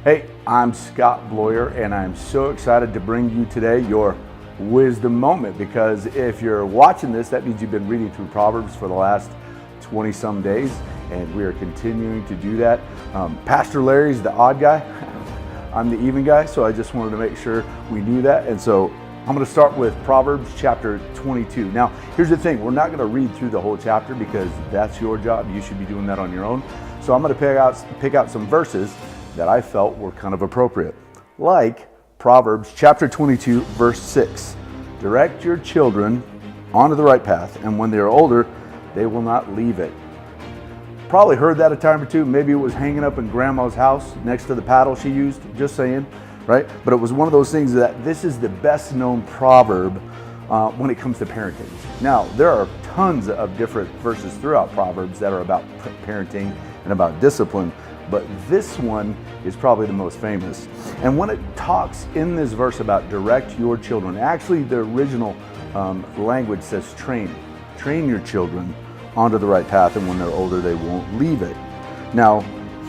Hey, I'm Scott Bloyer, and I'm so excited to bring you today your wisdom moment, because if you're watching this, that means you've been reading through Proverbs for the last 20 some days, and we are continuing to do that. Pastor Larry's the odd guy. I'm the even guy, so I just wanted to make sure we knew that. And so I'm going to start with Proverbs chapter 22. Now, here's the thing. We're not going to read through the whole chapter because that's your job. You should be doing that on your own. So I'm going to pick out some verses that I felt were kind of appropriate. Like Proverbs chapter 22, verse 6. Direct your children onto the right path, and when they are older, they will not leave it. Probably heard that a time or two. Maybe it was hanging up in grandma's house next to the paddle she used, just saying, right? But it was one of those things that this is the best known proverb when it comes to parenting. Now, there are tons of different verses throughout Proverbs that are about parenting and about discipline, but this one is probably the most famous. And when it talks in this verse about direct your children, actually the original language says train your children onto the right path, and when they're older they won't leave it. Now,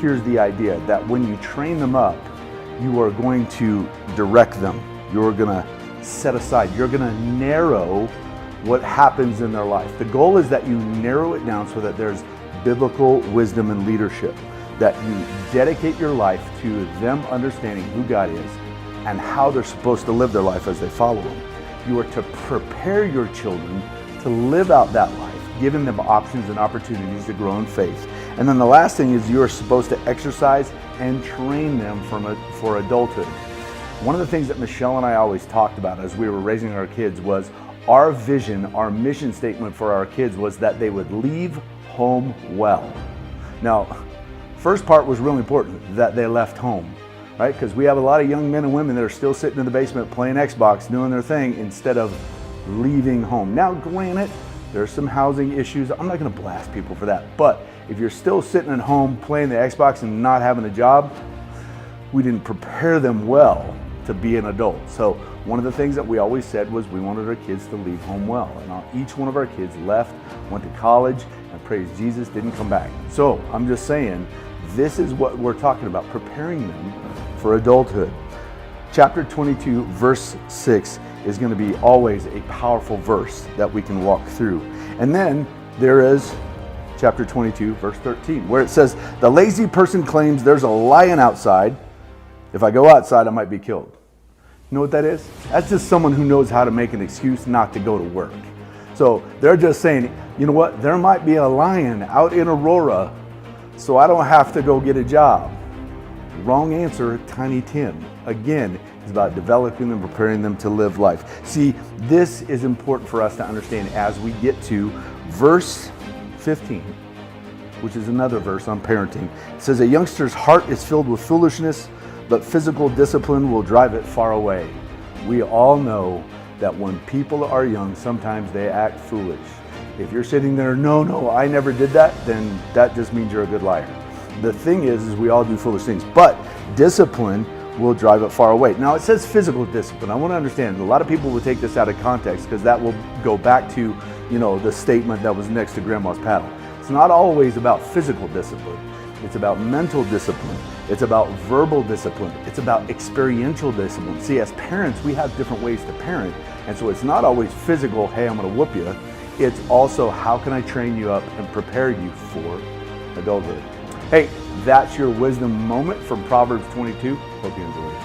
here's the idea that when you train them up, you are going to direct them. You're gonna set aside, you're gonna narrow what happens in their life. The goal is that you narrow it down so that there's biblical wisdom and leadership, that you dedicate your life to them understanding who God is and how they're supposed to live their life as they follow Him. You are to prepare your children to live out that life, giving them options and opportunities to grow in faith. And then the last thing is you're supposed to exercise and train them for adulthood. One of the things that Michelle and I always talked about as we were raising our kids was our vision, our mission statement for our kids was that they would leave home well. Now, first part was really important, that they left home, right? Because we have a lot of young men and women that are still sitting in the basement playing Xbox, doing their thing instead of leaving home. Now, granted, there's some housing issues. I'm not going to blast people for that. But if you're still sitting at home playing the Xbox and not having a job, we didn't prepare them well to be an adult. So one of the things that we always said was we wanted our kids to leave home well. And each one of our kids left, went to college, and praise Jesus, didn't come back. So I'm just saying, this is what we're talking about, preparing them for adulthood. Chapter 22, verse 6 is going to be always a powerful verse that we can walk through. And then there is chapter 22, verse 13, where it says, the lazy person claims there's a lion outside. If I go outside, I might be killed. You know what that is? That's just someone who knows how to make an excuse not to go to work. So they're just saying, you know what? There might be a lion out in Aurora, so I don't have to go get a job. Wrong answer, Tiny Tim. Again, it's about developing them, preparing them to live life. See, this is important for us to understand as we get to verse 15, which is another verse on parenting. It says, a youngster's heart is filled with foolishness, but physical discipline will drive it far away. We all know that when people are young, sometimes they act foolish. If you're sitting there, no, I never did that, then that just means you're a good liar. The thing is we all do foolish things, but discipline will drive it far away. Now it says physical discipline. I want to understand, a lot of people will take this out of context because that will go back to, the statement that was next to grandma's paddle. It's not always about physical discipline. It's about mental discipline. It's about verbal discipline. It's about experiential discipline. See, as parents, we have different ways to parent. And so it's not always physical, hey, I'm going to whoop you. It's also, how can I train you up and prepare you for adulthood? Hey, that's your wisdom moment from Proverbs 22. Hope you enjoyed it.